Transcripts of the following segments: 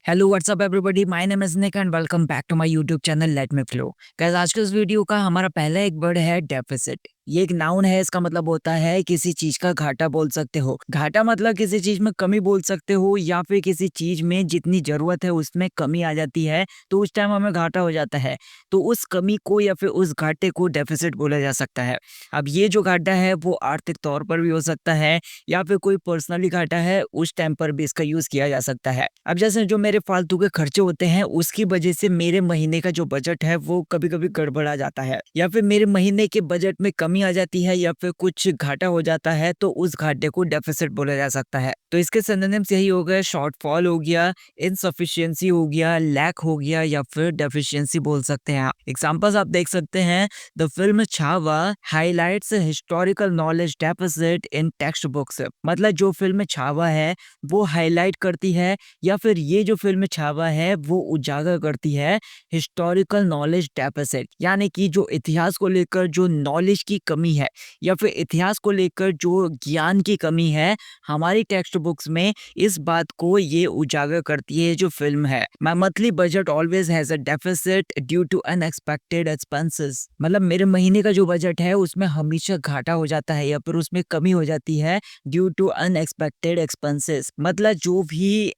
Hello what's up everybody, my name is Nick and welcome back to my YouTube channel let me flow. Guys, आज के इस video का हमारा पहला एक वर्ड है डेफिसिट। ये एक नाउन है। इसका मतलब होता है किसी चीज का घाटा बोल सकते हो। घाटा मतलब किसी चीज में कमी बोल सकते हो, या फिर किसी चीज में जितनी जरूरत है उसमें कमी आ जाती है तो उस टाइम हमें घाटा हो जाता है। तो उस कमी को या फिर उस घाटे को डेफिसिट बोला जा सकता है। अब ये जो घाटा है वो आर्थिक तौर पर भी हो सकता है, या फिर कोई पर्सनली घाटा है उस टाइम पर भी इसका यूज किया जा सकता है। अब जैसे जो मेरे फालतू के खर्चे होते हैं उसकी वजह से मेरे महीने का जो बजट है वो कभी कभी गड़बड़ा जाता है, या फिर मेरे महीने के बजट में कमी आ जाती है, या फिर कुछ घाटा हो जाता है तो उस घाटे को डेफिसिट बोला जा सकता है। तो इसके सिनोनिम्स यही हो गए, शॉर्टफॉल हो गया, इनसफिशियंसी हो गया, लैक हो गया, या फिर डेफिशिएंसी बोल सकते हैं आप। एग्जांपल्स आप देख सकते हैं। The film Chhaava highlights historical knowledge deficit in textbooks. मतलब जो फिल्म छावा है वो हाईलाइट करती है, या फिर ये जो फिल्म छावा है वो उजागर करती है हिस्टोरिकल नॉलेज डेफिसिट, यानी कि जो इतिहास को लेकर जो नॉलेज की कमी है, या फिर इतिहास को लेकर जो ज्ञान की कमी है हमारी टेक्स्ट बुक्स में, इस बात को ये उजागर करती है जो फिल्म है। My monthly budget always has a deficit due to unexpected expenses. मतलब मेरे महीने का जो बजट है उसमें हमेशा घाटा हो जाता है, या फिर उसमें कमी हो जाती है ड्यू टू अनएक्सपेक्टेड एक्सपेंसेस। मतलब जो भी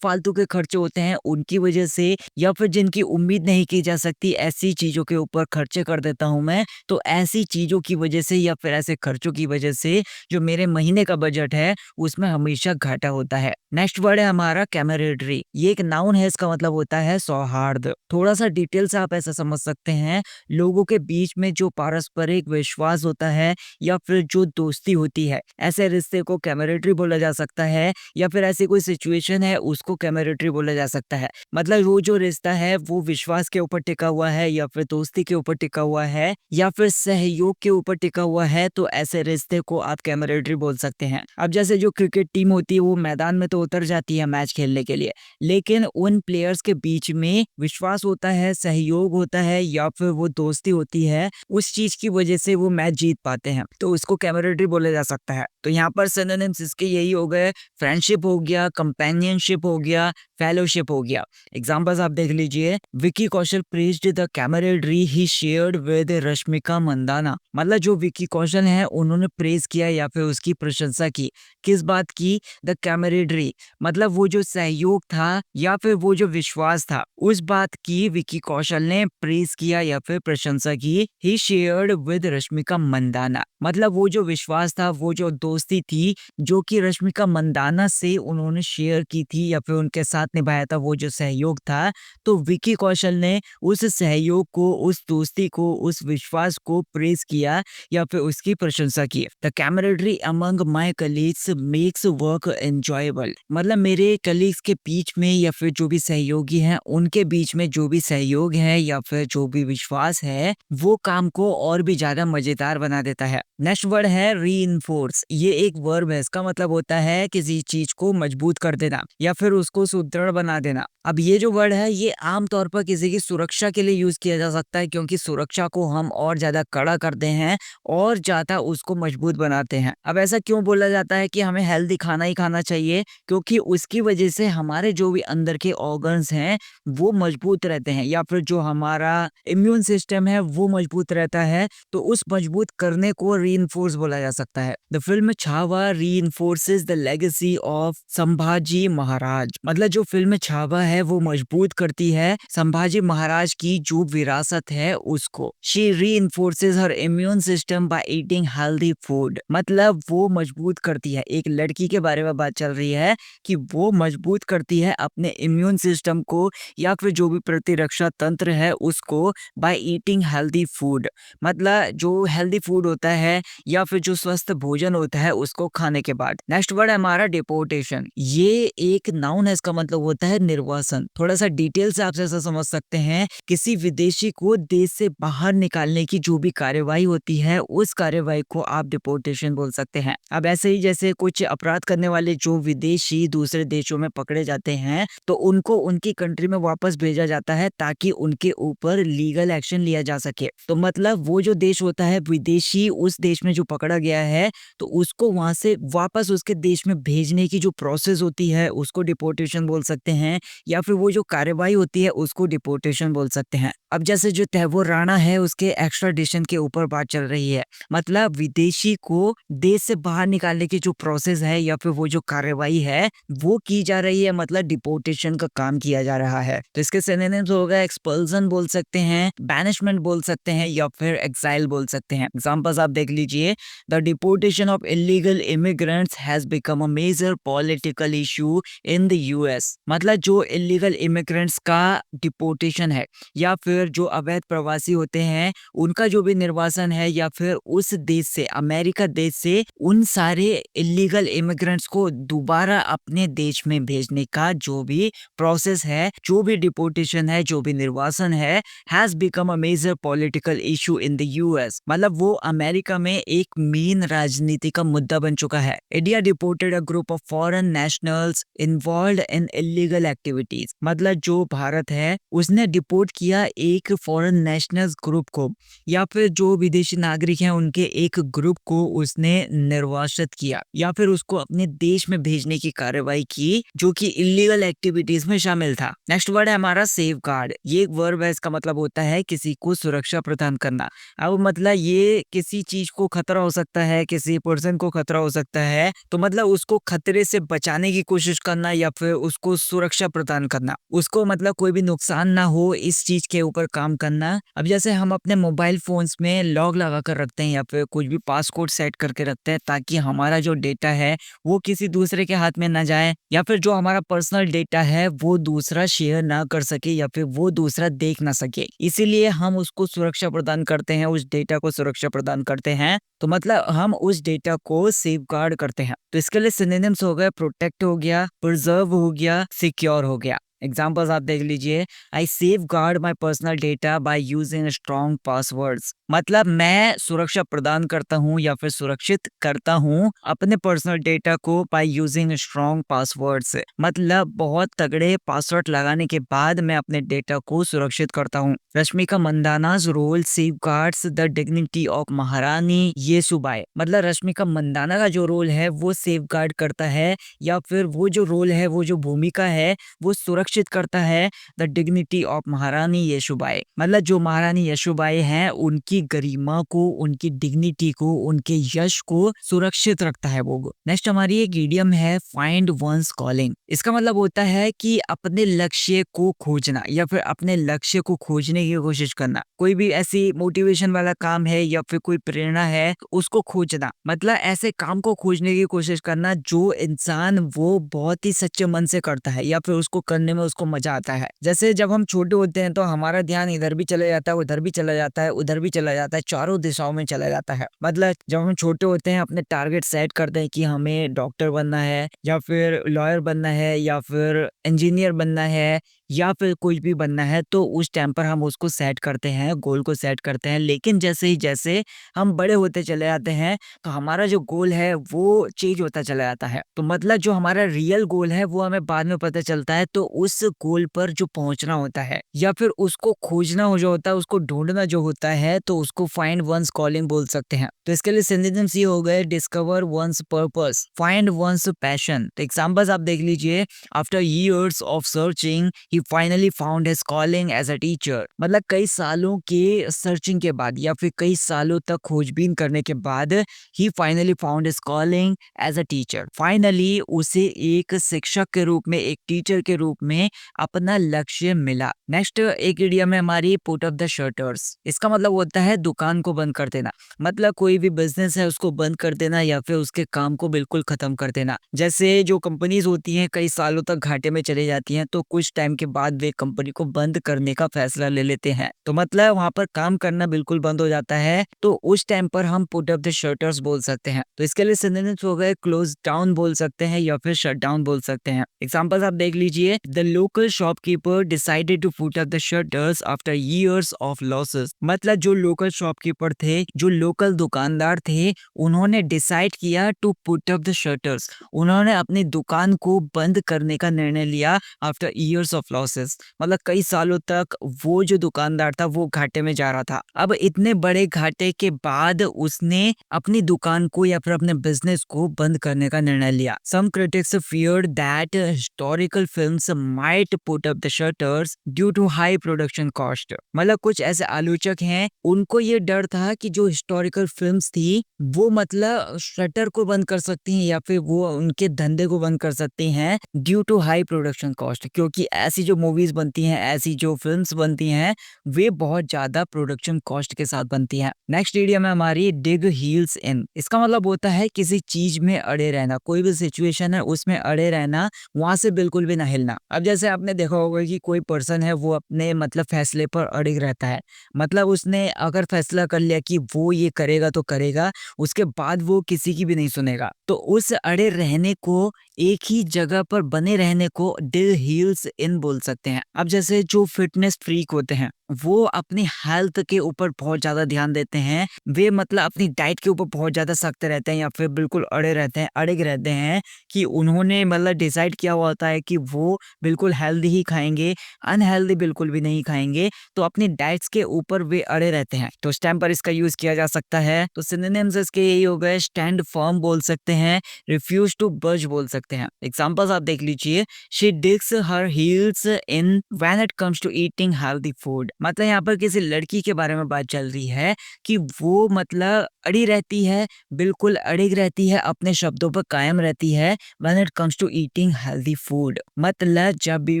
फालतू के खर्चे होते हैं उनकी वजह से, या फिर जिनकी उम्मीद नहीं की जा सकती ऐसी चीजों के ऊपर खर्चे कर देता हूं मैं। तो ऐसी चीजों की वजह से या फिर ऐसे खर्चों की वजह से जो मेरे महीने का बजट है उसमें हमेशा घाटा होता है। नेक्स्ट वर्ड है हमारा कैमरेडरी। ये एक नाउन है। इसका मतलब होता है सौहार्द। थोड़ा सा डिटेल से आप ऐसा समझ सकते हैं, लोगों के बीच में जो पारस्परिक विश्वास होता है या फिर जो दोस्ती होती है, ऐसे रिश्ते को कैमरेडरी बोला जा सकता है, या फिर ऐसी कोई सिचुएशन है उसको कैमरेडरी बोला जा सकता है। मतलब वो जो रिश्ता है वो विश्वास के ऊपर टिका हुआ है, या फिर दोस्ती के ऊपर टिका हुआ है, या फिर सहयोग के ऊपर टिका हुआ है, तो ऐसे रिश्ते को आप कैमरेडरी बोल सकते हैं। अब जैसे जो क्रिकेट टीम होती है वो मैदान में तो उतर जाती है मैच खेलने के लिए, लेकिन उन प्लेयर्स के बीच में विश्वास होता है, सहयोग होता है, या फिर वो दोस्ती होती है, उस चीज की वजह से वो मैच जीत पाते हैं, तो उसको कैमरेडरी बोला जा सकता है। तो यहाँ पर सिनोनिम्स इसके यही हो गए, फ्रेंडशिप हो गया, कंपेनियनशिप हो गया, फेलोशिप हो गया। एग्जांपल्स आप देख लीजिए। Vicky Kaushal praised the camaraderie he shared with Rashmika Mandanna. मतलब जो विकी कौशल है उन्होंने प्रेज किया या फिर उसकी प्रशंसा की। किस बात की? द कैमरेडरी, मतलब वो जो सहयोग था या फिर वो जो विश्वास था, उस बात की विकी कौशल ने प्रेज किया या फिर प्रशंसा की। ही शेयर्ड विद रश्मिका मंदाना, मतलब वो जो विश्वास था, वो जो दोस्ती थी जो कि रश्मिका मंदाना से उन्होंने शेयर की थी या फिर उनके साथ निभाया था, वो जो सहयोग था, तो विकी कौशल ने उस सहयोग को, उस दोस्ती को, उस विश्वास को प्रेज किया या फिर उसकी प्रशंसा की। The camaraderie among my colleagues makes work enjoyable, मतलब मेरे कलीग्स के बीच में या फिर जो भी सहयोगी हैं उनके बीच में जो भी सहयोग है या फिर जो भी विश्वास है वो काम को और भी ज्यादा मजेदार बना देता है। नेक्स्ट वर्ड है रीइंफोर्स। ये एक वर्ब है। इसका मतलब होता है किसी चीज को मजबूत कर देना या फिर उसको सुदृढ़ बना देना। अब ये जो वर्ड है ये आमतौर पर किसी की सुरक्षा के लिए यूज किया जा सकता है, क्योंकि सुरक्षा को हम और ज्यादा कड़ा करते हैं और ज्यादा उसको मजबूत बनाते हैं। अब ऐसा क्यों बोला जाता है कि हमें हेल्दी खाना ही खाना चाहिए? क्योंकि उसकी वजह से हमारे जो भी अंदर के ऑर्गन्स हैं वो मजबूत रहते हैं, या फिर जो हमारा इम्यून सिस्टम है वो मजबूत रहता है। तो उस मजबूत करने को रीइंफोर्स बोला जा सकता है। The film Chhaava reinforces the legacy of Sambhaji Maharaj, मतलब जो फिल्म छावा है वो मजबूत करती है संभाजी महाराज की जो विरासत है उसको। She reinforces her immune system by eating healthy food, मतलब वो मजबूत करती है, एक लड़की के बारे में बात चल रही है कि वो मजबूत करती है अपने इम्यून सिस्टम को या फिर जो भी प्रतिरक्षा तंत्र है उसको बाय ईटिंग हेल्दी फूड, मतलब जो हेल्दी फूड होता है या फिर जो स्वस्थ भोजन होता है उसको खाने के बाद। नेक्स्ट वर्ड है हमारा डिपोर्टेशन। ये एक नाउन है। इसका मतलब होता है निर्वासन। थोड़ा सा डिटेल से आप ऐसा समझ सकते हैं, किसी विदेशी को देश से बाहर निकालने की जो भी कार्यवाही होती है उस कार्यवाही को आप डिपोर्टेशन बोल सकते हैं। अब ऐसे ही जैसे कुछ अपराध करने वाले जो विदेशी दूसरे देशों में पकड़े जाते हैं तो उनको उनकी कंट्री में वापस भेजा जाता है ताकि उनके ऊपर लीगल एक्शन लिया जा सके। तो मतलब वो जो देश होता है विदेशी, उस देश में जो पकड़ा गया है तो उसको वहां से वापस उसके देश में भेजने की जो प्रोसेस होती है उसको डिपोर्टेशन बोल सकते हैं, या फिर वो जो कार्यवाही होती है उसको डिपोर्टेशन बोल सकते हैं। अब जैसे जो तैमूर राणा है उसके एक्स्ट्राडिशन के ऊपर बात चल रही है, मतलब विदेशी को देश से बाहर निकालने की जो प्रोसेस है या फिर वो जो कार्यवाही है वो की जा रही है, मतलब डिपोर्टेशन का काम किया जा रहा है। तो इसके सिनोनिम्स होगा एक्सपल्सन बोल सकते हैं, बैनिशमेंट बोल सकते हैं, या फिर एक्साइल बोल सकते हैं। एग्जांपल्स आप देख लीजिए, the deportation of illegal immigrants has become a major political issue in the US. मतलब जो इलीगल इमिग्रेंट्स का डिपोर्टेशन है या फिर जो अवैध प्रवासी होते हैं उनका जो भी निर्वासन है, या फिर उस देश से, अमेरिका देश से उन सारे इलीगल इमिग्रेंट्स को दोबारा अपने देश में भेजने का जो भी प्रोसेस है, जो भी डिपोर्टेशन है, जो भी निर्वासन है, has become a major political issue in the US. मतलब वो अमेरिका में एक मेन राजनीति का मुद्दा बन चुका है। India deported a group of foreign nationals involved in illegal activities. मतलब जो भारत है उसने डिपोर्ट किया एक फॉरेन नेशनल्स ग्रुप को, या फिर जो विदेशी नागरिक हैं उनके एक ग्रुप को उसने निर्वासित किया या फिर उसको अपने देश में भेजने की कार्रवाई की जो कि इलीगल एक्टिविटीज में शामिल था। नेक्स्ट वर्ड है हमारा सेफ गार्ड। ये एक वर्ब है, इसका मतलब होता है किसी को सुरक्षा प्रदान करना। अब मतलब ये किसी चीज को खतरा हो सकता है, किसी पर्सन को खतरा हो सकता है, तो मतलब उसको खतरे से बचाने की कोशिश करना या फिर उसको सुरक्षा प्रदान करना, उसको मतलब कोई भी नुकसान ना हो इस चीज के ऊपर काम करना। अब जैसे हम अपने मोबाइल फोन्स में लॉक लगा कर रखते हैं या फिर कुछ भी पासकोड सेट करके रखते हैं ताकि हमारा जो डेटा है वो किसी दूसरे के हाथ में ना जाए, या फिर जो हमारा पर्सनल डेटा है वो दूसरा शेयर ना कर सके या फिर वो दूसरा देख ना सके, इसीलिए हम उसको सुरक्षा प्रदान करते हैं, उस डेटा को सुरक्षा प्रदान करते हैं। तो मतलब हम उस डेटा को सेफ गार्ड करते हैं। तो इसके लिए सिनोनिम्स हो गए, प्रोटेक्ट हो गया, प्रिजर्व हो गया, सिक्योर हो गया। एग्जाम्पल्स आप देख लीजिए, I safeguard my personal data by using strong passwords. मतलब मैं सुरक्षा प्रदान करता हूँ या फिर सुरक्षित करता हूँ अपने पर्सनल डेटा को बाय यूजिंग स्ट्रॉन्ग पासवर्ड्स। मतलब बहुत तगड़े पासवर्ड लगाने के बाद मैं अपने डेटा को सुरक्षित करता हूँ। Rashmika Mandanna's role safeguards the dignity of Maharani Yesubai. मतलब रश्मिका मंदाना का जो रोल है वो सेफ गार्ड करता है, या फिर वो जो रोल है, वो जो भूमिका है वो सुरक्षित करता है the dignity of Maharani Yesubai. मतलब जो महारानी येसुबाई हैं उनकी गरिमा को, उनकी डिग्निटी को, उनके यश को सुरक्षित रखता है वो। नेक्स्ट हमारी एक इडियम है फाइंड वंस कॉलिंग। इसका मतलब होता है कि अपने लक्ष्य को खोजना या फिर अपने लक्ष्य को खोजने की कोशिश करना। कोई भी ऐसी मोटिवेशन वाला काम है या फिर कोई प्रेरणा है उसको खोजना, मतलब ऐसे काम को खोजने की कोशिश करना जो इंसान वो बहुत ही सच्चे मन से करता है या फिर उसको करने में उसको मजा आता है। जैसे जब हम छोटे होते हैं तो हमारा ध्यान इधर भी चला जाता है, उधर भी चला जाता है, उधर भी चला जाता है, चारों दिशाओं में चला जाता है। मतलब जब हम छोटे होते हैं अपने टारगेट सेट करते हैं कि हमें डॉक्टर बनना है या फिर लॉयर बनना है या फिर इंजीनियर बनना है या फिर कुछ भी बनना है, तो उस टाइम पर हम उसको सेट करते हैं, गोल को सेट करते हैं। लेकिन जैसे हम बड़े होते चले जाते हैं तो हमारा जो गोल है वो चेंज होता चला जाता है। तो मतलब जो हमारा रियल गोल है वो हमें बाद में पता चलता है। तो उस गोल पर जो पहुंचना होता है या फिर उसको खोजना हो जो होता है, उसको ढूंढना जो होता है, तो उसको फाइंड वंस कॉलिंग बोल सकते हैं। तो इसके लिए सिनोनिम्स ये हो गए, discover one's purpose, find one's passion. तो एग्जांपल्स आप देख लीजिए, after years of searching he finally found his calling as a teacher। मतलब कई सालों के सर्चिंग के बाद या फिर कई सालों तक खोजबीन करने के बाद he finally found his calling as a teacher। Finally उसे एक शिक्षक के रूप में, एक टीचर के रूप में अपना लक्ष्य मिला। नेक्स्ट एक इडियम है हमारी, पुट अप द शटर्स। इसका मतलब होता है दुकान को बंद कर देना। मतलब कोई भी बिजनेस है उसको बंद कर देना या फिर उसके काम को बिल्कुल खत्म कर देना। जैसे जो कंपनीज होती हैं कई सालों तक घाटे में चली जाती हैं, तो कुछ टाइम के बाद वे कंपनी को बंद करने का फैसला ले लेते हैं। तो मतलब वहां पर काम करना बिल्कुल बंद हो जाता है, तो उस टाइम पर हम पुट अप द शटर्स बोल सकते हैं। तो इसके लिए सिनोनिम्स हो गए, क्लोज डाउन बोल सकते हैं या फिर शट डाउन बोल सकते हैं। एग्जांपल्स आप देख लीजिए, the local shopkeeper decided to put up the shutters after years of losses. मतलब जो लोकल शॉपकीपर थे, जो लोकल दुकानदार थे, उन्होंने डिसाइड किया to put up the shutters. उन्होंने अपनी दुकान को बंद करने का निर्णय लिया आफ्टर years ऑफ लॉसेस, मतलब कई सालों तक वो जो दुकानदार था वो घाटे में जा रहा था। अब इतने बड़े घाटे के बाद उसने अपनी दुकान को या फिर अपने बिजनेस को बंद करने का निर्णय लिया। सम critics feared that historical films might put up the shutters due to high production cost। मतलब कुछ ऐसे आलोचक हैं, उनको ये डर था कि जो हिस्टोरिकल फिल्म्स थी वो मतलब शटर को बंद कर सकती हैं या फिर वो उनके धंधे को बंद कर सकती हैं due to high production cost, क्योंकि ऐसी जो मूवीज बनती हैं, ऐसी जो फिल्म्स बनती हैं, वे बहुत ज्यादा प्रोडक्शन कॉस्ट के साथ बनती हैं। नेक्स्ट इडियम है हमारी डिग हील्स इन। इसका मतलब होता है किसी चीज में अड़े रहना, कोई भी सिचुएशन है उसमें अड़े रहना, वहां से बिल्कुल भी ना हिलना। अब जैसे आपने देखा होगा कि कोई पर्सन है वो अपने मतलब फैसले पर अड़िग रहता है, मतलब उसने अगर फैसला कर लिया कि वो ये करेगा तो करेगा, उसके बाद वो किसी की भी नहीं सुनेगा। तो उस अड़े रहने को, एक ही जगह पर बने रहने को डिग हील्स इन बोल सकते हैं। अब जैसे जो फिटनेस फ्रीक होते हैं वो अपनी हेल्थ के ऊपर बहुत ज्यादा ध्यान देते हैं, वे मतलब अपनी डाइट के ऊपर बहुत ज्यादा सख्त रहते हैं या फिर बिल्कुल अड़े रहते हैं, अड़िग रहते हैं कि उन्होंने मतलब डिसाइड किया हुआ होता है कि वो बिल्कुल हेल्दी ही खाएंगे, अनहेल्दी बिल्कुल भी नहीं खाएंगे। तो अपनी डाइट्स के ऊपर वे अड़े रहते हैं। तो इस टाइम पर इसका यूज किया जा सकता है। तो सिनोनिम्स इसके यही हो गए, स्टैंड फर्म बोल सकते हैं, रिफ्यूज टू बज बोल सकते हैं। एग्जांपल्स आप देख लीजिए, she digs her heels in when it comes to eating healthy food. मतलब यहाँ पर किसी लड़की के बारे में बात चल रही है कि वो मतलब अड़ी रहती है, बिल्कुल अड़िग रहती है, अपने शब्दों पर कायम रहती है when it comes to eating healthy food. मतलब जब भी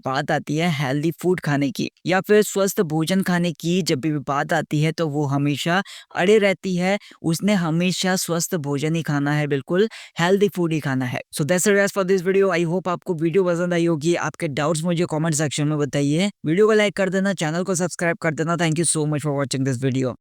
बात आती है हेल्दी फूड खाने की या फिर स्वस्थ भोजन खाने की, जब भी बात आती है तो वो हमेशा अड़े रहती है, उसने हमेशा स्वस्थ भोजन ही खाना है, बिल्कुल हेल्दी फूड ही खाना है। So that's it for this video. I hope आपको वीडियो पसंद आई होगी। आपके डाउट्स मुझे कमेंट सेक्शन में बताइए। वीडियो को लाइक कर देना, चैनल को सब्सक्राइब कर देना। Thank you so much for watching this video.